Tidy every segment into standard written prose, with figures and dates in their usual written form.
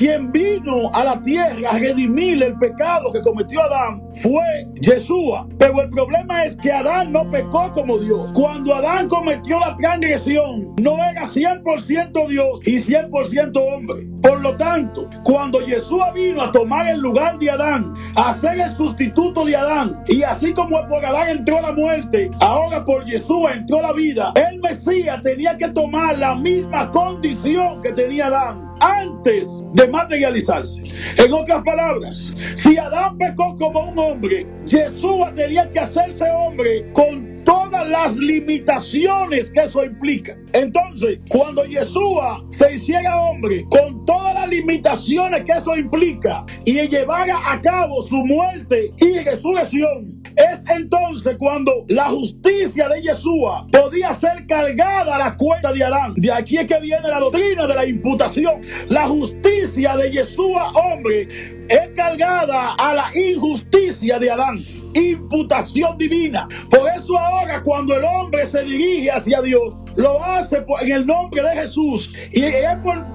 quien vino a la tierra a redimir el pecado que cometió Adán fue Yeshua. Pero el problema es que Adán no pecó como Dios. Cuando Adán cometió la transgresión, no era 100% Dios y 100% hombre. Por lo tanto, cuando Yeshua vino a tomar el lugar de Adán, a ser el sustituto de Adán, y así como por Adán entró la muerte, ahora por Yeshua entró la vida, el Mesías tenía que tomar la misma condición que tenía Adán antes de materializarse. En otras palabras, si Adán pecó como un hombre, Yeshua tenía que hacerse hombre con todas las limitaciones que eso implica. Entonces, cuando Yeshua se hiciera hombre con todas las limitaciones que eso implica y llevara a cabo su muerte y resurrección, es entonces cuando la justicia de Yeshua podía ser cargada a la cuenta de Adán. De aquí es que viene la doctrina de la imputación. La justicia de Yeshua, hombre, es cargada a la injusticia de Adán. Imputación divina. Por eso ahora cuando el hombre se dirige hacia Dios, lo hace en el nombre de Jesús, y es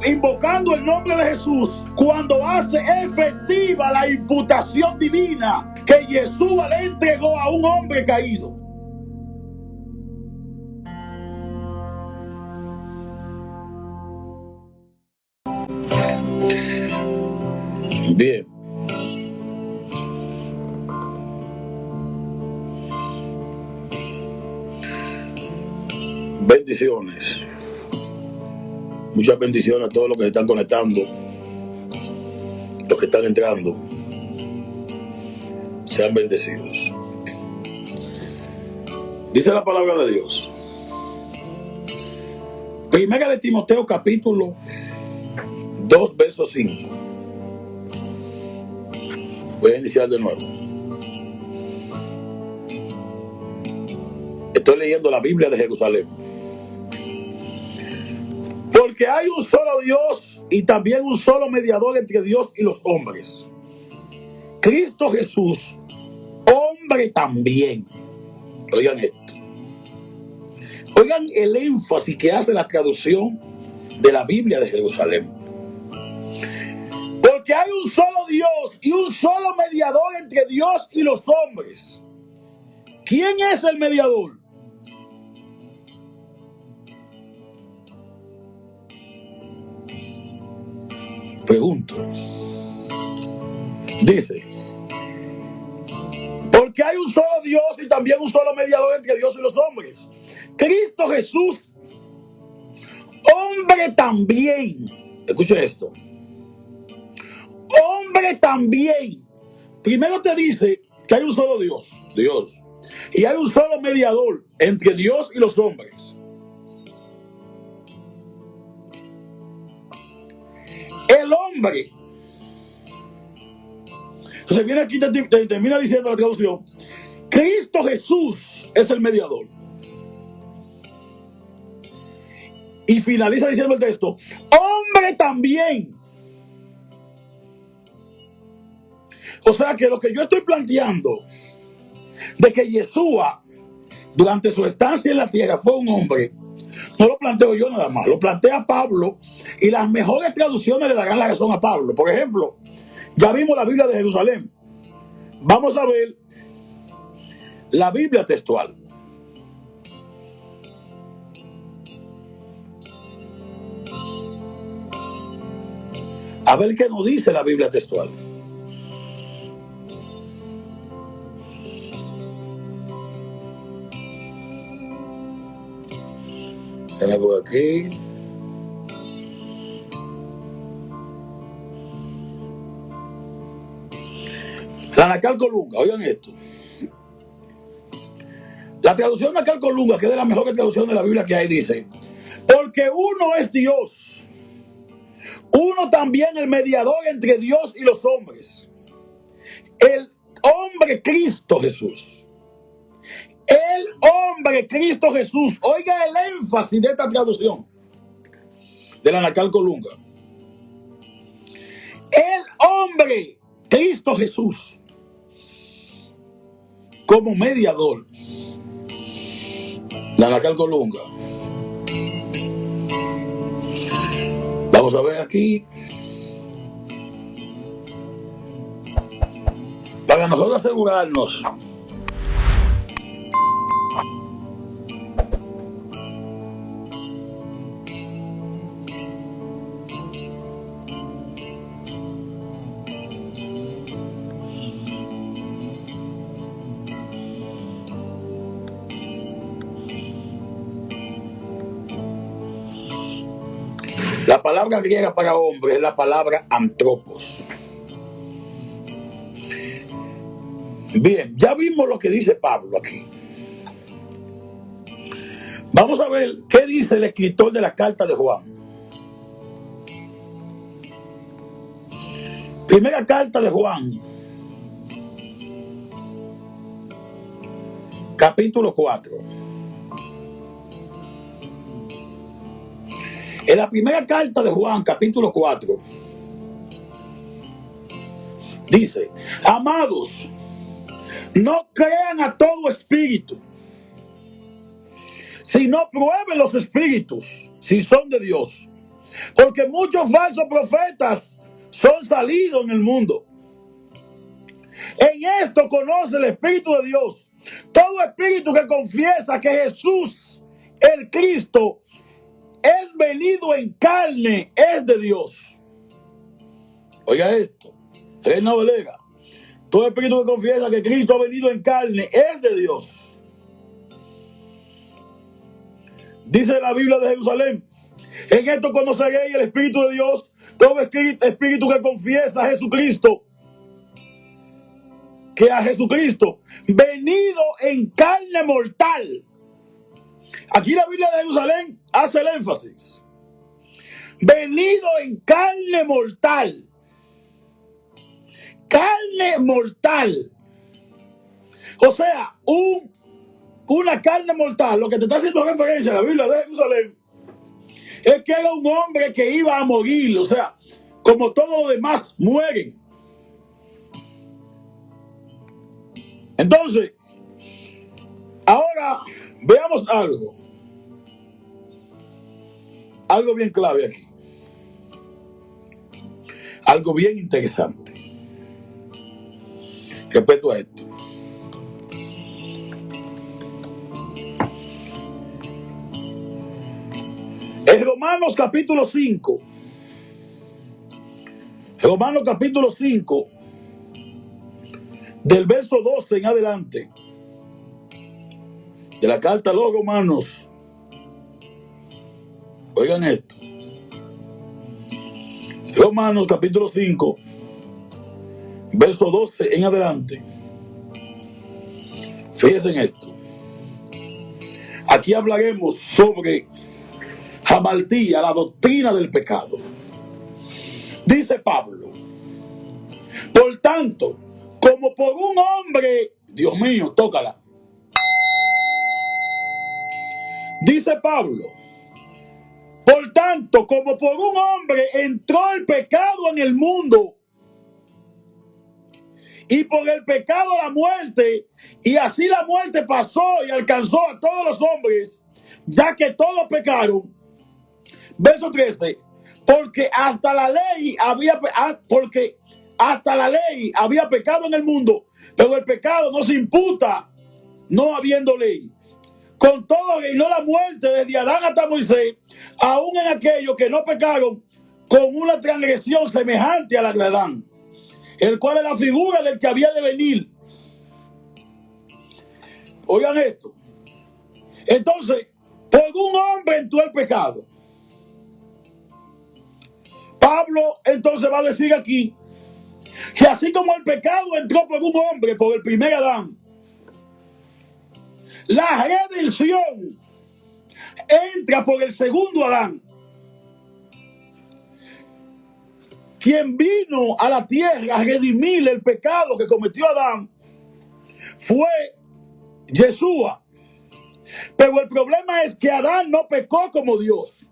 invocando el nombre de Jesús cuando hace efectiva la imputación divina que Yeshua le entregó a un hombre caído. Bien. Bendiciones. Muchas bendiciones a todos los que se están conectando, los que están entrando. Sean bendecidos. Dice la palabra de Dios. Primera de Timoteo capítulo 2, verso 5. Voy a iniciar de nuevo. Estoy leyendo la Biblia de Jerusalén. Porque hay un solo Dios y también un solo mediador entre Dios y los hombres, Cristo Jesús, hombre también. Oigan esto. Oigan el énfasis que hace la traducción de la Biblia de Jerusalén. Porque hay un solo Dios y un solo mediador entre Dios y los hombres. ¿Quién es el mediador? Pregunto. Dice, porque hay un solo Dios y también un solo mediador entre Dios y los hombres, Cristo Jesús, hombre también. Escuche esto. Hombre también. Primero te dice que hay un solo Dios, y hay un solo mediador entre Dios y los hombres. El hombre. Entonces viene aquí, termina diciendo la traducción, Cristo Jesús es el mediador. Y finaliza diciendo el texto, hombre también. O sea que lo que yo estoy planteando de que Yeshua durante su estancia en la tierra fue un hombre, no lo planteo yo nada más, lo plantea Pablo, y las mejores traducciones le darán la razón a Pablo. Por ejemplo, ya vimos la Biblia de Jerusalén. Vamos a ver la Biblia textual. A ver qué nos dice la Biblia textual. Venga por aquí. La Nacal Colunga, oigan esto. La traducción Nacal Colunga, que es de las mejores traducciones de la Biblia que hay, dice, porque uno es Dios, uno también el mediador entre Dios y los hombres, el hombre Cristo Jesús. El hombre Cristo Jesús. Oiga el énfasis de esta traducción de la Nacal Colunga. El hombre Cristo Jesús como mediador. La Nacal Colunga. Vamos a ver aquí. para nosotros asegurarnos la palabra griega para hombre es la palabra antropos. Bien, ya vimos lo que dice Pablo aquí. Vamos a ver qué dice el escritor de la carta de Juan. Primera carta de Juan, capítulo 4. En la primera carta de Juan, capítulo 4, dice: amados, no crean a todo espíritu, sino prueben los espíritus si son de Dios, porque muchos falsos profetas son salidos en el mundo. En esto conoce el Espíritu de Dios. Todo espíritu que confiesa que Jesús, el Cristo, es venido en carne, es de Dios. Oiga esto, Reina Valera. Todo espíritu que confiesa que Cristo ha venido en carne es de Dios. Dice la Biblia de Jerusalén: en esto conoceréis el Espíritu de Dios. Todo espíritu que confiesa a Jesucristo, que a Jesucristo venido en carne mortal. Aquí la Biblia de Jerusalén hace el énfasis: venido en carne mortal. Carne mortal. O sea, una carne mortal. Lo que te está haciendo referencia a la Biblia de Jerusalén es que era un hombre que iba a morir. O sea, como todos los demás mueren. Entonces, ahora veamos algo. Algo bien clave aquí. Algo bien interesante respecto a esto. En Romanos capítulo 5, Romanos capítulo 5, del verso 12 en adelante, de la carta a los romanos, oigan esto. Romanos capítulo 5, verso 12 en adelante. Fíjense en esto. Aquí hablaremos sobre jamaltía, la doctrina del pecado. Dice Pablo: por tanto, como por un hombre, Dios mío, tócala. Dice Pablo: por tanto, como por un hombre entró el pecado en el mundo, y por el pecado la muerte, y así la muerte pasó y alcanzó a todos los hombres, ya que todos pecaron. Verso 13: porque hasta la ley había pecado en el mundo, pero el pecado no se imputa, no habiendo ley. Con todo reinó la muerte desde Adán hasta Moisés, aún en aquellos que no pecaron, con una transgresión semejante a la de Adán, el cual es la figura del que había de venir. Oigan esto. Entonces, por un hombre entró el pecado. Pablo entonces va a decir aquí que así como el pecado entró por un hombre, por el primer Adán, la redención entra por el segundo Adán, quien vino a la tierra a redimir el pecado que cometió Adán. Fue Yeshua. Pero el problema es que Adán no pecó como Dios.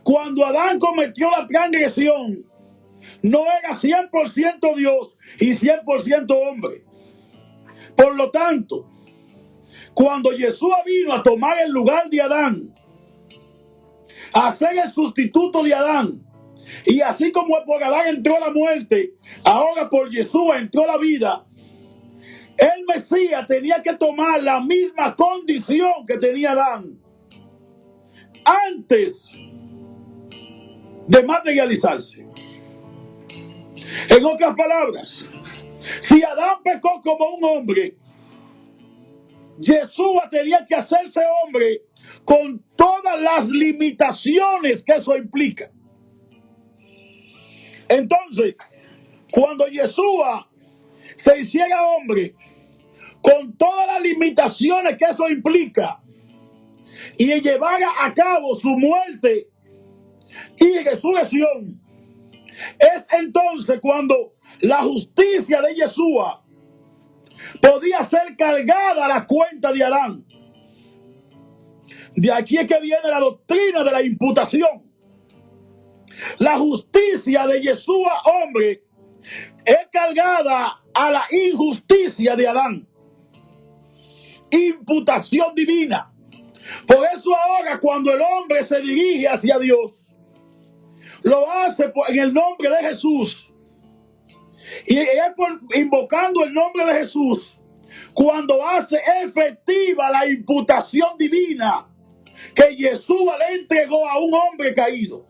Cuando Adán cometió la transgresión, no era 100% Dios y 100% hombre. Por lo tanto, cuando Yeshua vino a tomar el lugar de Adán, a ser el sustituto de Adán, y así como por Adán entró la muerte, ahora por Yeshua entró la vida, El Mesías tenía que tomar la misma condición que tenía Adán antes de materializarse. En otras palabras, si Adán pecó como un hombre, Yeshua tenía que hacerse hombre con todas las limitaciones que eso implica. Entonces, cuando Yeshua se hiciera hombre, con todas las limitaciones que eso implica, y llevara a cabo su muerte y resurrección, es entonces cuando la justicia de Yeshua podía ser cargada a la cuenta de Adán. De aquí es que viene la doctrina de la imputación. La justicia de Yeshua, hombre, es cargada a la injusticia de Adán. Imputación divina. Por eso ahora cuando el hombre se dirige hacia Dios, lo hace en el nombre de Jesús. Y es invocando el nombre de Jesús cuando hace efectiva la imputación divina que Yeshua le entregó a un hombre caído.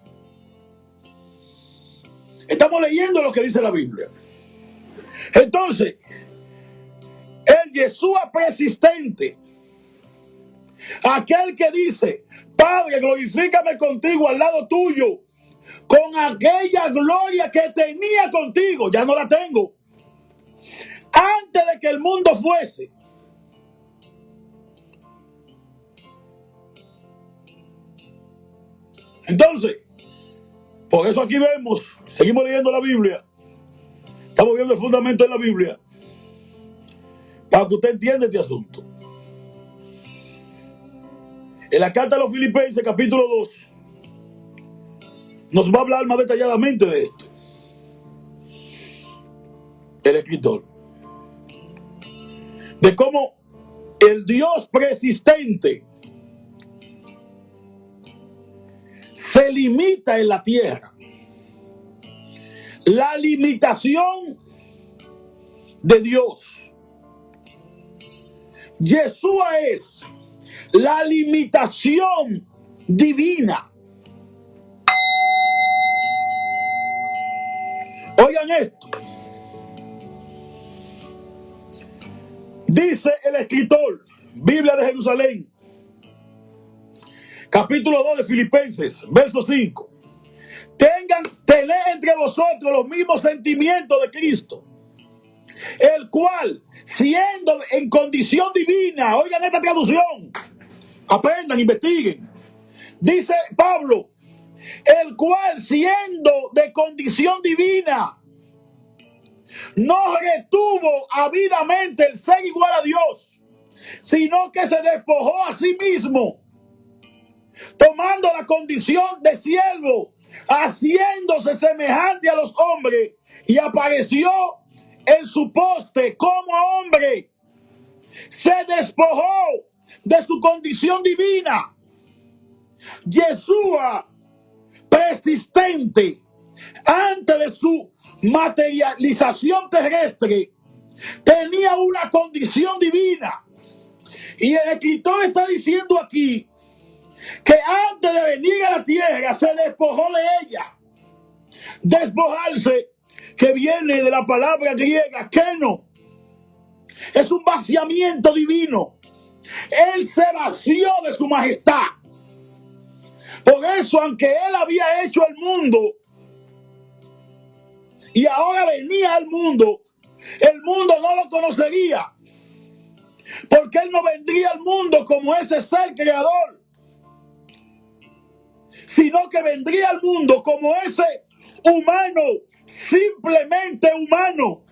Estamos leyendo lo que dice la Biblia. Entonces, el Yeshua persistente, aquel que dice: Padre, glorifícame contigo al lado tuyo, con aquella gloria que tenía contigo, ya no la tengo, antes de que el mundo fuese. Entonces, por eso aquí vemos, seguimos leyendo la Biblia, estamos viendo el fundamento de la Biblia, para que usted entienda este asunto. En la carta a los Filipenses, capítulo 2, nos va a hablar más detalladamente de esto el escritor, de cómo el Dios persistente se limita en la tierra. La limitación de Dios. Yeshua es la limitación divina. Oigan esto. Dice el escritor, Biblia de Jerusalén, capítulo 2 de Filipenses, verso 5. Tened entre vosotros los mismos sentimientos de Cristo, el cual, siendo en condición divina, oigan esta traducción, aprendan, investiguen. Dice Pablo, el cual, siendo de condición divina, no retuvo avidamente el ser igual a Dios, sino que se despojó a sí mismo, tomando la condición de siervo, haciéndose semejante a los hombres, y apareció en su poste como hombre. Se despojó de su condición divina. Yeshua, persistente, antes de su materialización terrestre, tenía una condición divina. Y el escritor está diciendo aquí que antes de venir a la tierra se despojó de ella. Despojarse, que viene de la palabra griega keno, es un vaciamiento divino. Él se vació de su majestad. Por eso, aunque él había hecho el mundo y ahora venía al mundo, el mundo no lo conocería, porque él no vendría al mundo como ese ser creador, sino que vendría al mundo como ese humano, simplemente humano.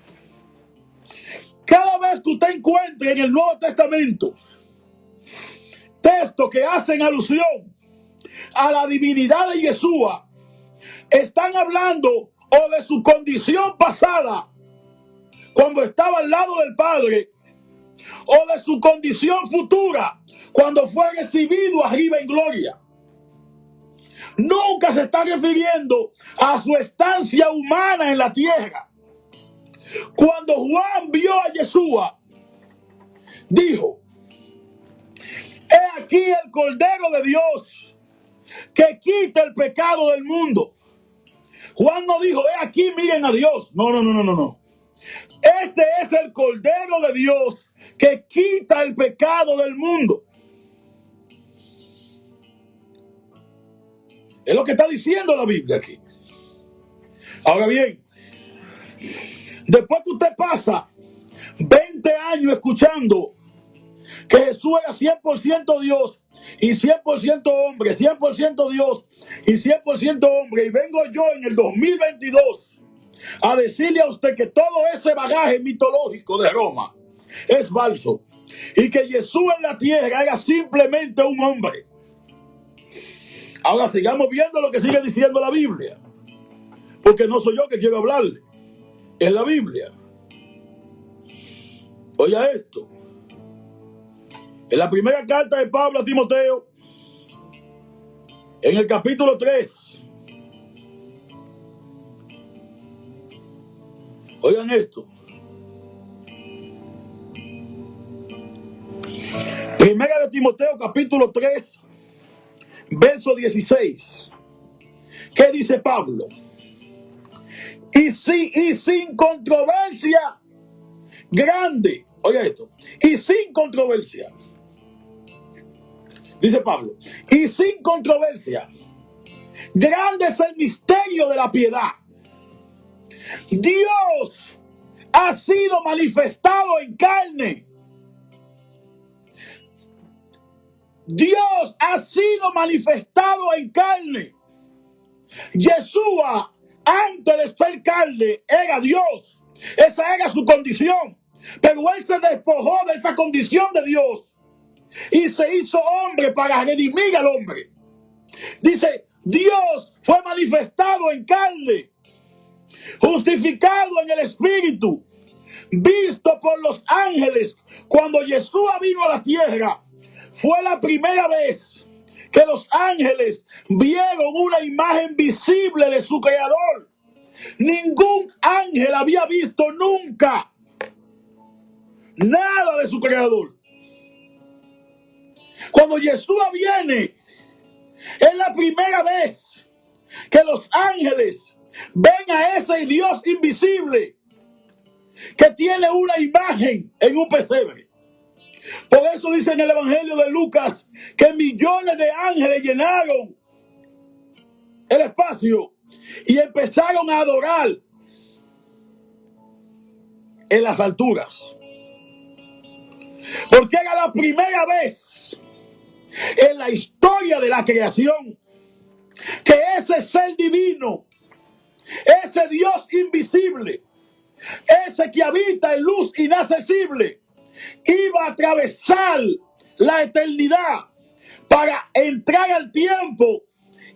Cada vez que usted encuentre en el Nuevo Testamento textos que hacen alusión a la divinidad de Yeshua, están hablando o de su condición pasada, cuando estaba al lado del Padre, o de su condición futura, cuando fue recibido arriba en gloria. Nunca se está refiriendo a su estancia humana en la tierra. Cuando Juan vio a Yeshua, dijo: he aquí el Cordero de Dios que quita el pecado del mundo. Juan no dijo: he aquí, miren a Dios. No, no, no, no, no, no. Este es el Cordero de Dios que quita el pecado del mundo. Es lo que está diciendo la Biblia aquí. Ahora bien, después que usted pasa 20 años escuchando que Jesús era 100% Dios y 100% hombre, 100% Dios y 100% hombre, y vengo yo en el 2022 a decirle a usted que todo ese bagaje mitológico de Roma es falso y que Jesús en la tierra era simplemente un hombre. Ahora sigamos viendo lo que sigue diciendo la Biblia, porque no soy yo que quiero hablarle, es la Biblia. Oiga esto. En la primera carta de Pablo a Timoteo, en el capítulo 3, oigan esto. Primera de Timoteo, capítulo 3, verso 16. ¿Qué dice Pablo? Y sin controversia grande. Oiga esto. Y sin controversia. Dice Pablo. Y sin controversia. Grande es el misterio de la piedad. Dios ha sido manifestado en carne. Dios ha sido manifestado en carne. Yeshua, antes de ser carne, era Dios. Esa era su condición. Pero él se despojó de esa condición de Dios y se hizo hombre para redimir al hombre. Dice: Dios fue manifestado en carne, justificado en el Espíritu, visto por los ángeles. Cuando Yeshua vino a la tierra, fue la primera vez que los ángeles vieron una imagen visible de su creador. Ningún ángel había visto nunca nada de su creador. Cuando Yeshua viene, es la primera vez que los ángeles ven a ese Dios invisible que tiene una imagen en un pesebre. Por eso dice en el Evangelio de Lucas que millones de ángeles llenaron el espacio y empezaron a adorar en las alturas. Porque era la primera vez en la historia de la creación que ese ser divino, ese Dios invisible, ese que habita en luz inaccesible, iba a atravesar la eternidad para entrar al tiempo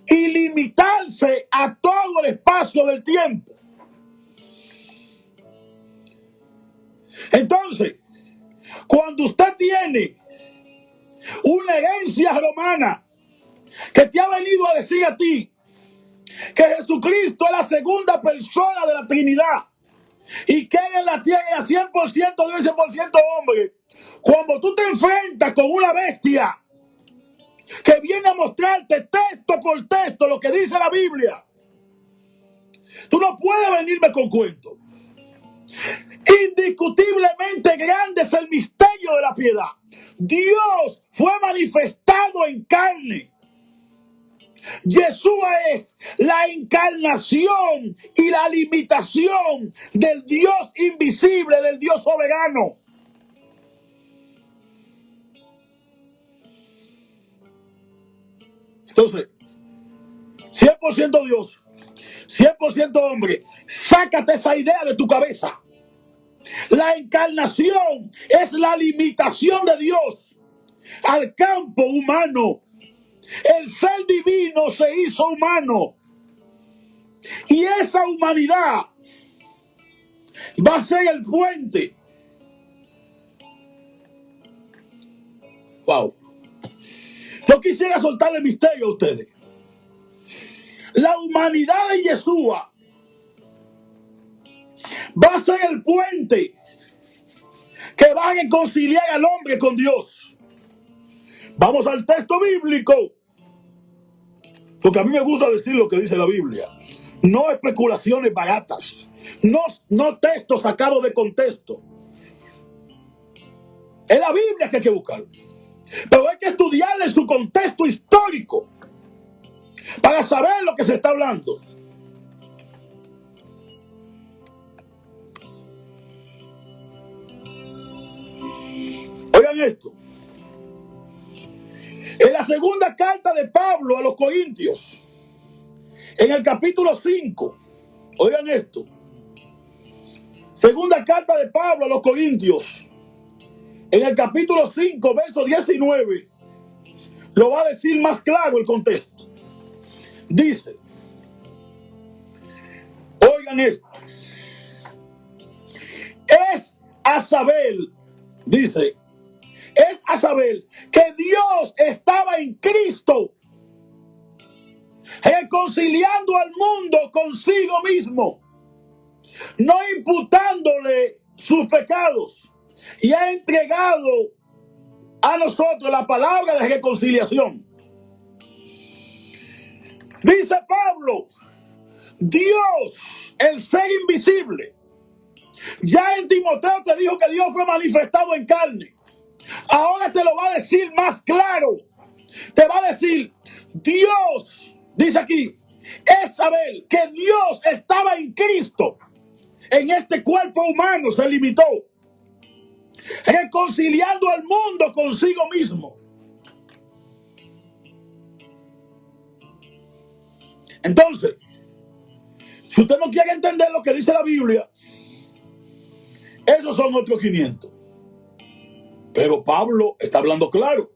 y limitarse a todo el espacio del tiempo. Entonces, cuando usted tiene una herencia romana que te ha venido a decir a ti que Jesucristo es la segunda persona de la Trinidad y que Él en la tierra es 100% Dios y 100% hombre, cuando tú te enfrentas con una bestia que viene a mostrarte texto por texto lo que dice la Biblia, tú no puedes venirme con cuentos. Indiscutiblemente grande es el misterio de la piedad. Dios fue manifestado en carne. Yeshua es la encarnación y la limitación del Dios invisible, del Dios soberano. Entonces, 100% Dios, 100% hombre, sácate esa idea de tu cabeza. La encarnación es la limitación de Dios al campo humano. El ser divino se hizo humano. Y esa humanidad va a ser el puente. Wow. Yo quisiera soltar el misterio a ustedes. La humanidad de Yeshua va a ser el puente que va a reconciliar al hombre con Dios. Vamos al texto bíblico, porque a mí me gusta decir lo que dice la Biblia. No especulaciones baratas, no textos sacados de contexto. Es la Biblia que hay que buscar, pero hay que estudiarla en su contexto histórico para saber lo que se está hablando. Oigan esto. En la segunda carta de Pablo a los Corintios, en el capítulo 5, oigan esto. Segunda carta de Pablo a los Corintios, en el capítulo 5, verso 19, lo va a decir más claro el contexto. Dice, oigan esto, es a saber, dice, es a saber que Dios estaba en Cristo, reconciliando al mundo consigo mismo, no imputándole sus pecados, y ha entregado a nosotros la palabra de reconciliación. Dice Pablo, Dios, el ser invisible. Ya en Timoteo te dijo que Dios fue manifestado en carne. Ahora te lo va a decir más claro. Te va a decir, Dios, dice aquí, es saber que Dios estaba en Cristo. En este cuerpo humano se limitó, reconciliando al mundo consigo mismo. Entonces, si usted no quiere entender lo que dice la Biblia, esos son otros 500. Pero Pablo está hablando claro.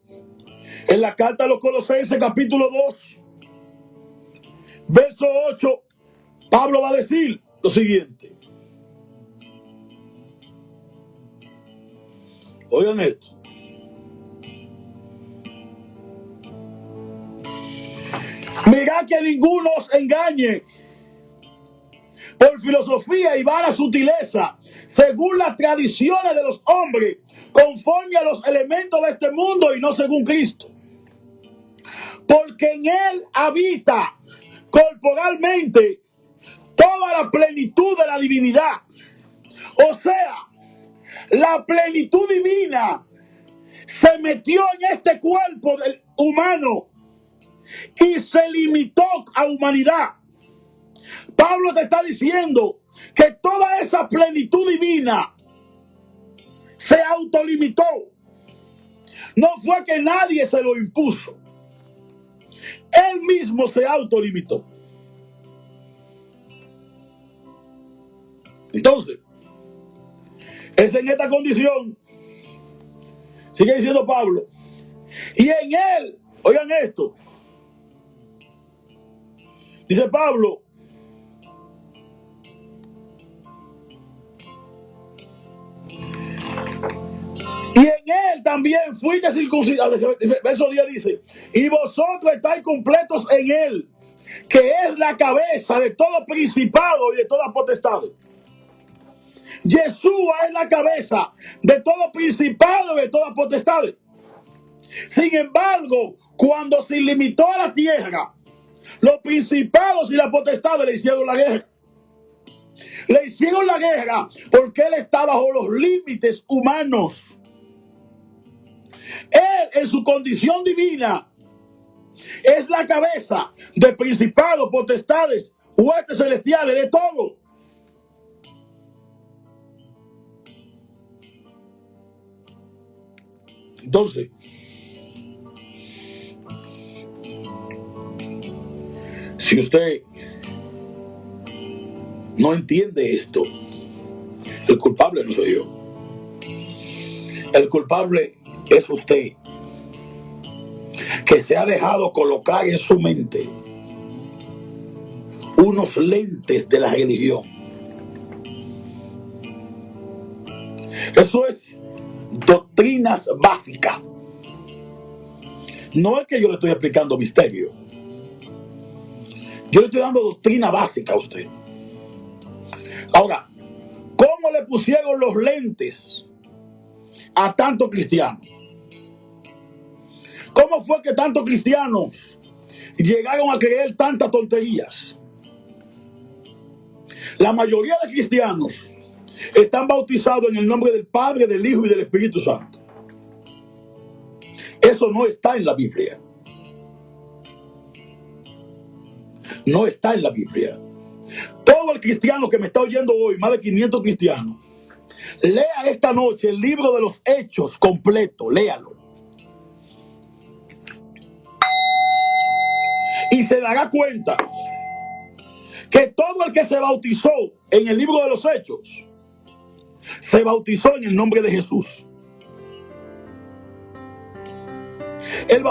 En la carta a los Colosenses, capítulo 2, verso 8, Pablo va a decir lo siguiente. Oigan esto. Mirad que ninguno os engañe por filosofía y vana sutileza, según las tradiciones de los hombres, conforme a los elementos de este mundo y no según Cristo. Porque en él habita corporalmente toda la plenitud de la divinidad. O sea, la plenitud divina se metió en este cuerpo del humano y se limitó a humanidad. Pablo te está diciendo que toda esa plenitud divina se autolimitó. No fue que nadie se lo impuso. Él mismo se autolimitó. Entonces, es en esta condición, sigue diciendo Pablo, y en él, oigan esto, dice Pablo, y en él también fuiste circuncidado. Verso 10 dice, y vosotros estáis completos en él, que es la cabeza de todo principado y de toda potestad. Yeshua es la cabeza de todo principado y de toda potestad. Sin embargo, cuando se limitó a la tierra, los principados y las potestades le hicieron la guerra. Le hicieron la guerra porque él está bajo los límites humanos. Él, en su condición divina, es la cabeza de principados, potestades, huestes celestiales, de todo. Entonces, si usted no entiende esto, el culpable no soy yo. El culpable es usted, que se ha dejado colocar en su mente unos lentes de la religión. Eso es doctrinas básicas. No es que yo le estoy explicando misterio. Yo le estoy dando doctrina básica a usted. Ahora, ¿cómo le pusieron los lentes a tantos cristianos? ¿Cómo fue que tantos cristianos llegaron a creer tantas tonterías? La mayoría de cristianos están bautizados en el nombre del Padre, del Hijo y del Espíritu Santo. Eso no está en la Biblia. No está en la Biblia. Todo el cristiano que me está oyendo hoy, más de 500 cristianos, lea esta noche el libro de los Hechos completo, léalo. Y se dará cuenta que todo el que se bautizó en el libro de los Hechos, se bautizó en el nombre de Jesús. El